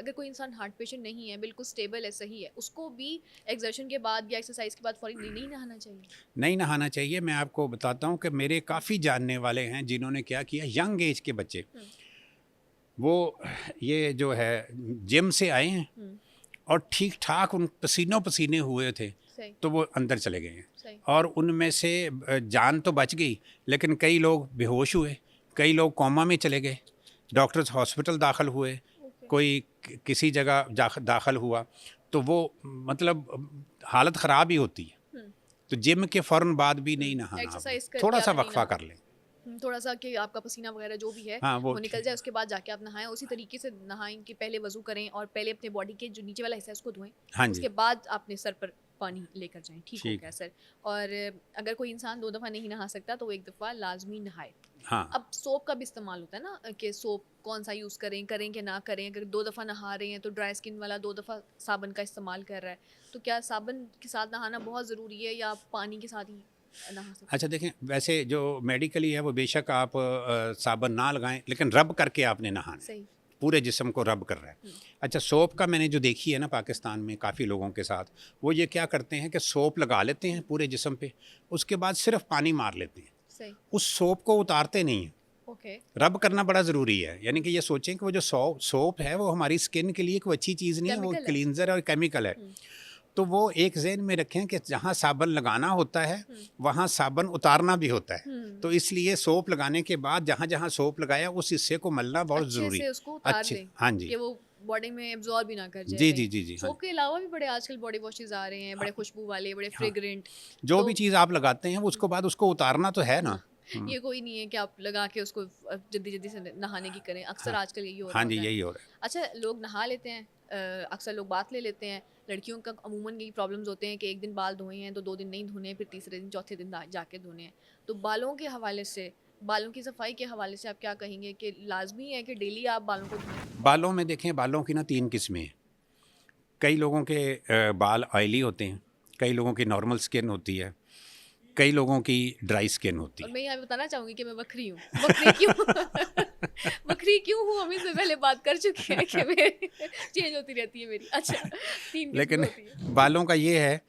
अगर कोई इंसान हार्ट पेशेंट नहीं है, बिल्कुल स्टेबल है, सही है, उसको भी एक्सर्शन के बाद या एक्सरसाइज के बाद फौरी नहीं नहाना चाहिए? नहीं नहाना चाहिए। मैं आपको बताता हूँ कि मेरे काफ़ी जानने वाले हैं जिन्होंने क्या किया, यंग एज के बच्चे, हुँ, वो ये जो है जिम से आए हैं हुँ, और ठीक ठाक उन पसीनों पसीने हुए थे, सही, तो वो अंदर चले गए हैं। सही, और उनमें से जान तो बच गई, लेकिन कई लोग बेहोश हुए, कई लोग कोमा में चले गए, डॉक्टर्स हॉस्पिटल दाखिल हुए, ओके, कोई किसी जगह दाखिल हुआ। तो वो मतलब हालत ख़राब ही होती है। हुँ, तो जिम के फ़ौरन बाद भी नहीं हुँ, नहाना आपने, एक्सरसाइज करके थोड़ा सा आपने नहीं वक्फा नहाना। कर लें। थोड़ा-सा कि आपका पसीना वगैरह जो भी है, हाँ वो वो निकल जाए, उसके बाद जाके आप नहाएँ। उसी तरीके से नहाएँ कि पहले वज़ू करें और पहले अपने बॉडी के जो नीचे वाला हिस्सा है उसको धोएँ, हाँ जी, उसके बाद अपने सर पर पानी लेकर जाएँ, ठीक हो ठीक गया है। सर। और अगर कोई इंसान 2 दफ़ा नहीं नहा सकता तो वो 1 दफ़ा लाज़मी नहाए। हाँ, अब सोप का भी इस्तेमाल होता है ना, कि सोप कौन-सा यूज़ करें, करें कि ना करें? अगर 2 दफ़ा नहा रहे हैं तो ड्राई स्किन वाला 2 दफ़ा साबुन का इस्तेमाल कर रहा है, तो क्या साबुन के साथ नहाना बहुत ज़रूरी है या पानी के साथ ही नहा सकते अच्छा हैं? देखें, वैसे जो मेडिकली है वो बेशक आप साबुन ना लगाएँ, लेकिन रब करके आपने नहाना है, सही। पूरे जिस्म को रब कर रहा है। हुँ, अच्छा, सोप का मैंने जो देखी है ना पाकिस्तान में काफ़ी लोगों के साथ, वो ये क्या करते हैं कि सोप लगा लेते हैं हुँ, पूरे जिस्म पे, उसके बाद सिर्फ़ पानी मार लेते हैं। सही। उस सोप को उतारते नहीं हैं। ओके। रब करना बड़ा ज़रूरी है। यानी कि ये सोचें कि वो जो सोप है वो हमारी स्किन के लिए कोई अच्छी चीज़ नहीं है, वो केमिकल है। क्लींज़र और केमिकल है। हुँ, तो वो एक ज़हन में रखें कि जहाँ साबुन लगाना होता है, हुँ, वहाँ साबुन उतारना भी होता है। हुँ। तो इसलिए सोप लगाने के बाद जहाँ-जहाँ सोप लगाया उस हिस्से को मलना बहुत अच्छे ज़रूरी से है। उसको उतार अच्छे, दें हाँ जी। कि वो बॉडी में एब्ज़ॉर्ब भी ना कर जाए जी, कहीं। जी, जी, जी। हाँ सोप जी। के अलावा भी बड़े आजकल बॉडी वॉशेज़ आ रहे हैं, हाँ, बड़े खुशबू वाले, बड़े हाँ। फ्रेग्रेंट। जो तो भी चीज़ आप लगाते हैं, उसको बाद उसको उतारना तो है ना। हुँ, ये कोई नहीं है कि आप लगा के उसको जल्दी-जल्दी से नहाने की करें। अक्सर हाँ। आजकल यही हो रहा हाँ जी, होता है। यही हो रहा है। अच्छा, लोग नहा लेते हैं, अक्सर लोग बाथ ले लेते हैं। लड़कियों का अमूमन यही प्रॉब्लम्स होते हैं कि एक दिन बाल धोए हैं तो 2 दिन नहीं धोने हैं, फिर तीसरे दिन, चौथे दिन जाके धोने हैं। तो बालों के हवाले से, बालों की सफाई के हवाले से आप क्या कहेंगे कि लाज़मी है कि डेली आप बालों को धोएँ? बालों में देखें, बालों की ना 3 किस्में हैं। कई लोगों के बाल ऑयली होते हैं, कई लोगों की नॉर्मल स्किन होती है, कई लोगों की ड्राई स्किन होती और है। मैं यहाँ पे बताना चाहूँगी कि मैं बकरी हूँ। बकरी क्यों? बकरी क्यों हूँ, हम इससे पहले बात कर चुके हैं कि मेरी चेंज होती रहती है मेरी। अच्छा, 3 किस्में लेकिन होती हैं। बालों का ये है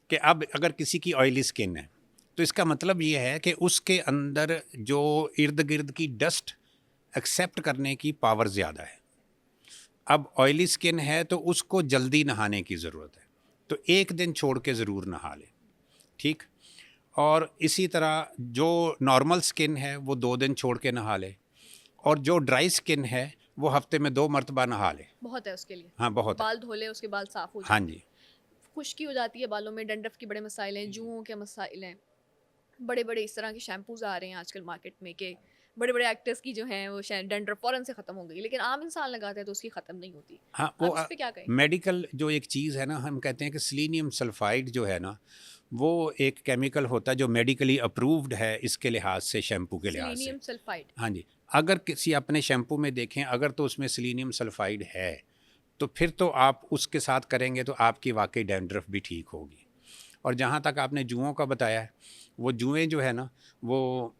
कि अब अगर किसी की ऑयली स्किन है, तो इसका मतलब ये है कि उसके अंदर जो इर्द-गिर्द की डस्ट एक्सेप्ट करने की पावर ज़्यादा है। अब ऑयली स्किन है तो उसको जल्दी नहाने की ज़रूरत है। तो 1 दिन छोड़ के ज़रूर नहा लें, ठीक? और इसी तरह जो नॉर्मल स्किन है वो 2 दिन छोड़ के नहा ले, और जो ड्राई स्किन है वो हफ्ते में 2 मर्तबा नहा ले। बहुत है उसके लिए। हाँ, बहुत है। बाल धो ले, उसके बाल साफ़ हो हाँ जाएँगे। जी। खुश्की हो जाती है बालों में, डंडरफ के बड़े मसाइल हैं, जुओं के मसाइल हैं। बड़े-बड़े इस तरह के शैम्पूज़ आ रहे हैं आजकल मार्केट में कि बड़े-बड़े एक्टर्स की जो हैं वो डंड्रफ फ़ौरन से ख़त्म हो गई। लेकिन आम इंसान लगाता है तो उसकी ख़त्म नहीं होती। हाँ, वो आप इस पे क्या कहेंगे? मेडिकल जो एक चीज़ है ना, हम कहते हैं कि सेलेनियम सल्फ़ाइड जो है ना, वो एक केमिकल होता है जो मेडिकली अप्रूव्ड है इसके लिहाज से, शैम्पू के लिहाज से। Selenium sulphide. हाँ जी। अगर किसी अपने शैम्पू में देखें अगर तो उसमें सेलेनियम सल्फ़ाइड है, तो फिर तो आप उसके साथ करेंगे तो आपकी वाक़ई डैंड्रफ भी ठीक होगी। और जहाँ तक आपने जुओं का बताया है, वो जुएँ जो है ना, वो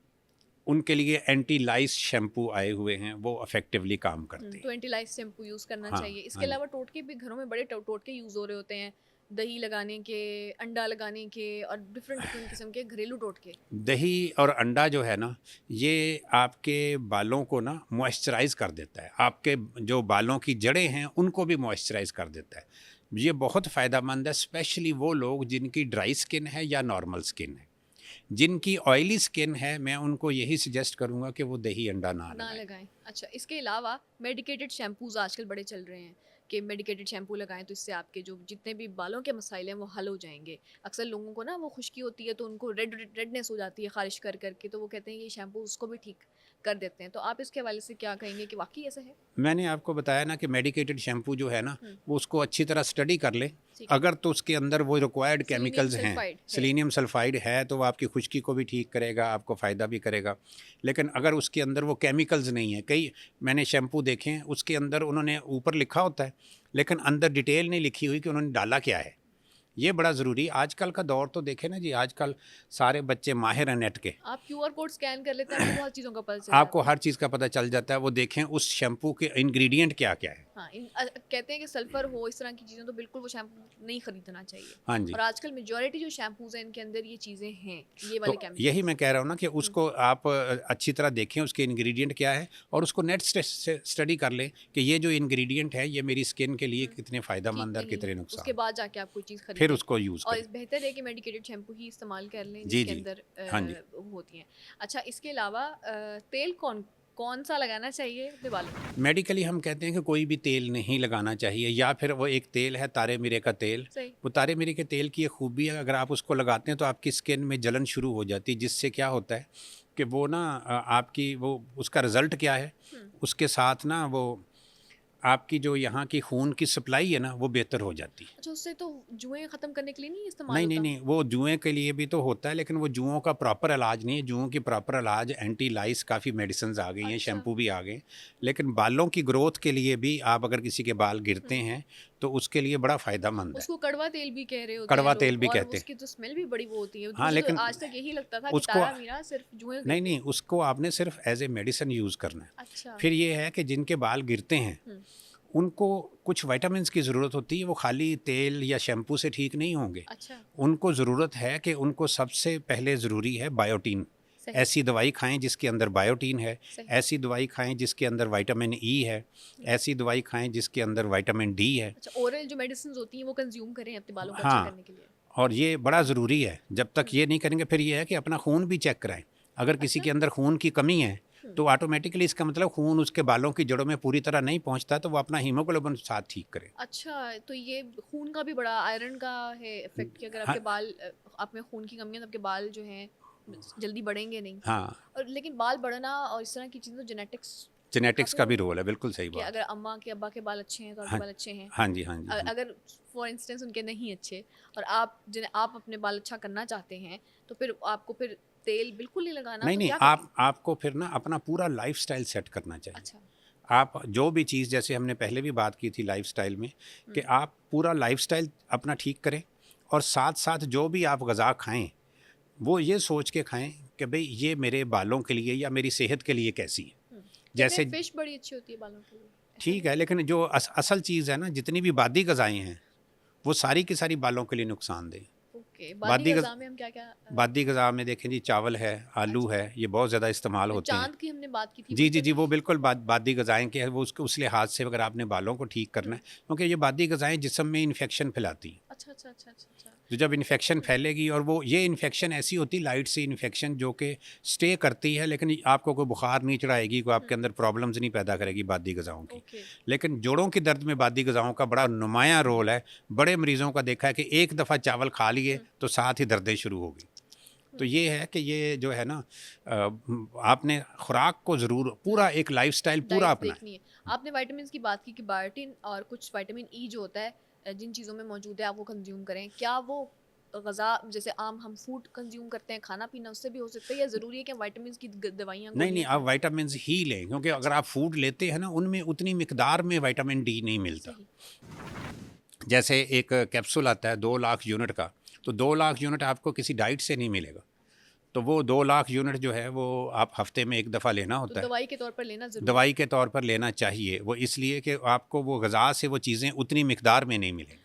उनके लिए एंटी लाइस शैम्पू आए हुए हैं, वो इफ़ेक्टिवली काम करते हैं। 20 लाइफ शैम्पू यूज़ करना हाँ, चाहिए। इसके हाँ जी। अलावा टोटके भी घरों में बड़े टोटके यूज़ हो रहे होते हैं। दही लगाने के, अंडा लगाने के और डिफ़रेंट डिफ़रेंट किस्म के घरेलू टोटके। दही और अंडा जो है ना, ये आपके बालों को ना मॉइस्चराइज़ कर देता है। आपके जो बालों की जड़ें हैं, उनको भी मॉइस्चराइज़ कर देता है। ये बहुत फ़ायदेमंद है, स्पेशली वो लोग जिनकी ड्राई स्किन है या नॉर्मल स्किन है। जिनकी ऑयली स्किन है, मैं उनको यही सजेस्ट करूँगा कि वो दही अंडा ना ना लगाएँ। लगाएँ। अच्छा, इसके अलावा मेडिकेटेड शैम्पूज़ आजकल बड़े चल रहे हैं कि मेडिकेटेड शैम्पू लगाएँ तो इससे आपके जो जितने भी बालों के मसाइल हैं वो हल हो जाएँगे। अक्सर लोगों को ना वो खुश्की होती है तो उनको रेडनेस हो जाती है ख़ारिश कर के, तो वो कहते हैं ये शैम्पू उसको भी ठीक कर देते हैं। तो आप इसके हवाले से क्या कहेंगे कि वाक़ई ऐसा है? मैंने आपको बताया ना कि मेडिकेटेड शैम्पू जो है ना, हुँ, वो उसको अच्छी तरह स्टडी कर लें। ठीक है। अगर तो उसके अंदर वो रिक्वायर्ड सेलेनियम केमिकल्स हैं, सल्फ़ाइड है। सेलेनियम सल्फ़ाइड है, तो वो आपकी खुश्की को भी ठीक करेगा, आपको फ़ायदा भी करेगा। लेकिन अगर उसके अंदर वो केमिकल्स नहीं है, कई मैंने शैम्पू देखे हैं, उसके अंदर उन्होंने ऊपर लिखा होता है, लेकिन अंदर डिटेल नहीं लिखी हुई कि उन्होंने डाला क्या है। ये बड़ा ज़रूरी है। आजकल का दौर तो देखें ना जी, आजकल सारे बच्चे माहिर हैं नेट के। आप क्यूआर कोड स्कैन कर लेते हैं, आपको बहुत चीज़ों का पता चल आपको जाता है। हर चीज़ का पता चल जाता है। वो देखें उस शैम्पू के इंग्रेडिएंट क्या-क्या है। हाँ, कहते हैं कि सल्फ़र हो, इस तरह की चीज़ें तो बिल्कुल वो शैम्पू नहीं खरीदना चाहिए। हाँ जी। और आजकल मेजॉरिटी जो शैम्पूज़ हैं, इनके अंदर ये चीज़ें हैं, ये तो वाले यही केमिकल्स। मैं कह रहा हूँ ना कि हुँ, उसको आप अच्छी तरह देखें उसके इंग्रेडिएंट क्या है, और उसको नेट स्टडी कर लें कि ये जो इंग्रेडिएंट है ये मेरी स्किन के लिए हुँ, कितने ठीक फ़ायदेमंद और नहीं है। कितने उसके नुकसान। बाद जाके आप कोई चीज़ फिर खरीदें। उसको यूज़ और करें। इस बेहतर है कि मेडिकेटेड शैम्पू ही इस्तेमाल कर लें, जी, जिसके जी। अंदर हाँ जी। वो होती हैं। अच्छा, इसके अलावा तेल कौन-सा लगाना चाहिए अपने बालों में? मेडिकली हम कहते हैं कि कोई भी तेल नहीं लगाना चाहिए, या फिर वो एक तेल है तारे मीरे का तेल। सही। वो तारे मीरे के तेल की एक खूबी है, अगर आप उसको लगाते हैं तो आपकी स्किन में जलन शुरू हो जाती है, जिससे क्या होता है कि वो ना आपकी वो उसका रिज़ल्ट क्या है, हुँ। उसके साथ ना वो आपकी जो यहाँ की खून की सप्लाई है ना वो बेहतर हो जाती है। अच्छा, उससे तो जुएँ ख़त्म करने के लिए नहीं इस्तेमाल नहीं, नहीं, होता? नहीं, वो जुएँ के लिए भी तो होता है, लेकिन वो जुओं का प्रॉपर इलाज नहीं है। जुओं की प्रॉपर इलाज एंटी लाइस काफ़ी मेडिसिन्स आ गई हैं, अच्छा। शैम्पू भी आ गए हैं। लेकिन बालों की ग्रोथ के लिए भी आप अगर किसी के बाल गिरते हुँ। हैं, तो उसके लिए बड़ा फ़ायदेमंद है। उसको कड़वा तेल भी कह रहे होते हैं कड़वा तेल लोग, भी और कहते हैं। उसकी तो स्मेल भी बड़ी वो होती है। हाँ, मुझे तो लेकिन आज तक यही लगता था कि उसको तारा मीरा सिर्फ़ जुएँ नहीं, कहते नहीं, हैं। उसको आपने सिर्फ़ एज़ ए मेडिसिन यूज़ करना है। अच्छा। फिर ये है कि जिनके बाल गिरते हैं, हुँ। उनको कुछ विटामिन्स की ज़रूरत होती है, वो खाली तेल या शैम्पू से ठीक नहीं होंगे। अच्छा, उनको ज़रूरत है कि उनको सबसे पहले ज़रूरी है बायोटीन। सही, ऐसी दवाई खाएँ जिसके अंदर बायोटीन है, सही। ऐसी दवाई खाएँ जिसके अंदर विटामिन ई है, हुँ। ऐसी दवाई खाएँ जिसके अंदर विटामिन डी है। अच्छा, ओरल जो मेडिसिन्स होती हैं वो कंज़्यूम करें अपने बालों को अच्छा हाँ, करने के लिए। और ये बड़ा ज़रूरी है। जब तक हुँ। ये नहीं करेंगे फिर ये है कि अपना खून भी चेक कराएँ। अगर किसी अच्छा। के अंदर खून की कमी है, हुँ। तो ऑटोमैटिकली इसका मतलब खून उसके बालों की जड़ों में पूरी तरह नहीं पहुँचता, तो वो अपना हीमोग्लोबिन साथ ठीक करे। अच्छा, तो ये खून का भी बड़ा आयरन का है इफ़ेक्ट कि अगर हाँ, आपके बाल आप में खून की कमी है तो आपके बाल जो हैं जल्दी बढ़ेंगे नहीं। हाँ, और लेकिन बाल बढ़ना और इस तरह की चीज़ें तो जेनेटिक्स का जेनेटिक्स तो का भी रोल है, बिल्कुल सही कि बात अगर है। अम्मा के अब्बा के बाल अच्छे हैं तो आपके हाँ, बाल अच्छे हैं। हाँ जी, हाँ जी, हाँ जी। अगर फॉर इंस्टेंस उनके नहीं अच्छे और आप अपने बाल अच्छा करना चाहते हैं, तो फिर आपको फिर तेल बिल्कुल नहीं लगाना, नहीं, तो नहीं, क्या करें? आपको फिर ना अपना पूरा लाइफ़स्टाइल सेट करना चाहिए। अच्छा। आप जो भी चीज़, जैसे हमने पहले भी बात की थी लाइफ़स्टाइल में, कि हुँ। आप पूरा लाइफ़स्टाइल अपना ठीक करें, और साथ-साथ जो भी आप ग़िज़ा खाएँ, वो ये सोच के खाएँ कि भई ये मेरे बालों के लिए या मेरी सेहत के लिए कैसी है। हुँ। कहते हैं जैसे फिश बड़ी अच्छी होती है बालों के लिए, ऐसा ठीक नहीं? है, लेकिन जो असल चीज़ है ना, जितनी भी बादी ग़िज़ाएँ हैं, वो सारी की सारी बालों के लिए नुकसानदेह हैं। ओके, बादी बादी ग़िज़ा ग़ज़ा में हम क्या-क्या बादी ग़िज़ा में देखें जी, चावल है, आलू अच्छा, है, ये बहुत ज़्यादा इस्तेमाल जो होते हैं। चाँद की हमने बात की थी वो जी, जी, जी, तरफ? वो बिल्कुल बादी ग़िज़ाएँ के हैं, वो उस लिहाज़ से अगर आपने बालों को ठीक करना हुँ। है, क्योंकि ये बादी ग़िज़ाएँ जिस्म में इन्फेक्शन फैलाती हैं। अच्छा, अच्छा, अच्छा, अच्छा, अच्छा। तो जब इन्फेक्शन हुँ, फैलेगी, और वो ये इन्फेक्शन ऐसी होती है, लाइट सी इन्फेक्शन जो कि स्टे करती है, लेकिन आपको कोई बुखार नहीं चढ़ाएगी, कोई हुँ। आपके अंदर प्रॉब्लम्स नहीं पैदा करेगी बादी ग़िज़ाओं की। ओके। लेकिन जोड़ों के दर्द में बादी ग़िज़ाओं का बड़ा नुमायाँ रोल है। बड़े मरीज़ों का देखा है कि एक दफ़ा चावल खा लिए हुँ, तो साथ ही दर्दें शुरू हो गई। तो हुँ, ये है कि ये जो है ना, आपने खुराक को ज़रूर हुँ। पूरा एक लाइफ़स्टाइल पूरा डाइट अपनाएँ। देखनी है। आपने विटामिन्स की बात की कि बायोटिन और कुछ विटामिन ई जो होता है जिन चीज़ों में मौजूद है आप वो कंज़्यूम करें। क्या वो ग़ज़ा जैसे आम हम फूड कंज़्यूम करते हैं, खाना-पीना उससे भी हो सकता है या ज़रूरी है कि हम विटामिन्स की दवाइयाँ, नहीं, नहीं, गोलियाँ आप खाएँ? विटामिन्स ही लें, क्योंकि अगर अच्छा, आप फूड लेते हैं ना, उनमें उतनी मिकदार में विटामिन डी नहीं मिलता। सही। जैसे एक कैप्सूल आता है 2 लाख यूनिट का, तो 2 लाख यूनिट आपको किसी डाइट से नहीं मिलेगा। तो वो 2 लाख यूनिट जो है वो आप हफ़्ते में 1 दफ़ा लेना तो होता है। दवाई के तौर पर लेना ज़रूरी है। दवाई के तौर पर लेना चाहिए, वो इसलिए कि आपको वो ग़िज़ा से वो चीज़ें उतनी मिकदार में नहीं मिलेंगी।